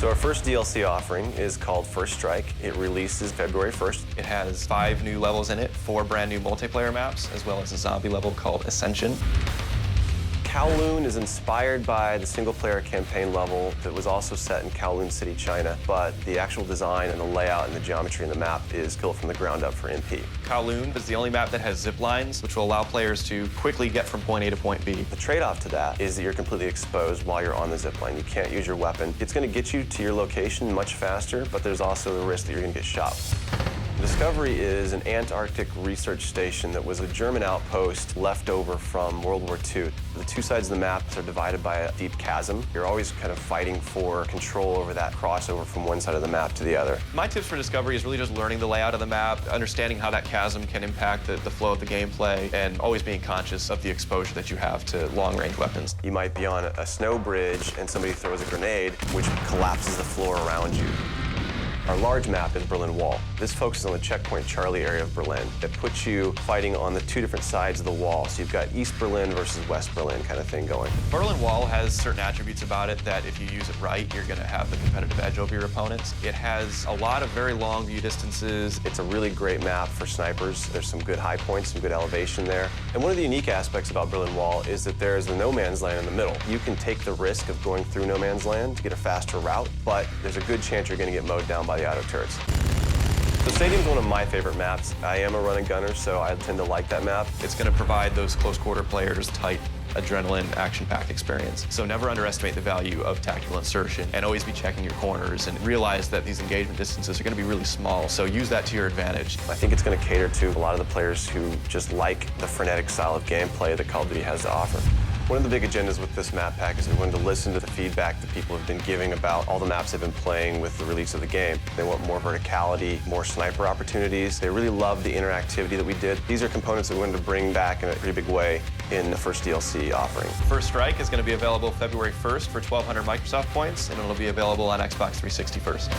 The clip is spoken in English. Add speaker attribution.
Speaker 1: So our first DLC offering is called First Strike. It releases February 1st.
Speaker 2: It has 5 new levels in it, 4 brand new multiplayer maps, as well as a zombie level called Ascension.
Speaker 1: Kowloon is inspired by the single-player campaign level that was also set in Kowloon City, China, but the actual design and the layout and the geometry in the map is built from the ground up for MP.
Speaker 2: Kowloon is the only map that has zip lines, which will allow players to quickly get from point A to point B.
Speaker 1: The trade-off to that is that you're completely exposed while you're on the zip line. You can't use your weapon. It's going to get you to your location much faster, but there's also the risk that you're going to get shot. Discovery is an Antarctic research station that was a German outpost left over from World War II. The 2 sides of the map are divided by a deep chasm. You're always kind of fighting for control over that crossover from one side of the map to the other.
Speaker 2: My tips for Discovery is really just learning the layout of the map, understanding how that chasm can impact the flow of the gameplay, and always being conscious of the exposure that you have to long-range weapons.
Speaker 1: You might be on a snow bridge and somebody throws a grenade, which collapses the floor around you. Our large map is Berlin Wall. This focuses on the checkpoint Charlie area of Berlin. It puts you fighting on the 2 different sides of the wall. So you've got East Berlin versus West Berlin kind of thing going.
Speaker 2: Berlin Wall has certain attributes about it that if you use it right, you're going to have the competitive edge over your opponents. It has a lot of very long view distances.
Speaker 1: It's a really great map for snipers. There's some good high points, some good elevation there. And one of the unique aspects about Berlin Wall is that there's the no man's land in the middle. You can take the risk of going through no man's land to get a faster route, but there's a good chance you're going to get mowed down by the auto turrets. The stadium's one of my favorite maps. I am a run and gunner, so I tend to like that map.
Speaker 2: It's going to provide those close quarter players tight adrenaline, action-packed experience. So never underestimate the value of tactical insertion and always be checking your corners and realize that these engagement distances are going to be really small, so use that to your advantage.
Speaker 1: I think it's going to cater to a lot of the players who just like the frenetic style of gameplay that Call of Duty has to offer. One of the big agendas with this map pack is we wanted to listen to the feedback that people have been giving about all the maps they've been playing with the release of the game. They want more verticality, more sniper opportunities. They really love the interactivity that we did. These are components that we wanted to bring back in a pretty big way in the first DLC offering.
Speaker 2: First Strike is going to be available February 1st for 1,200 Microsoft points, and it'll be available on Xbox 360 first.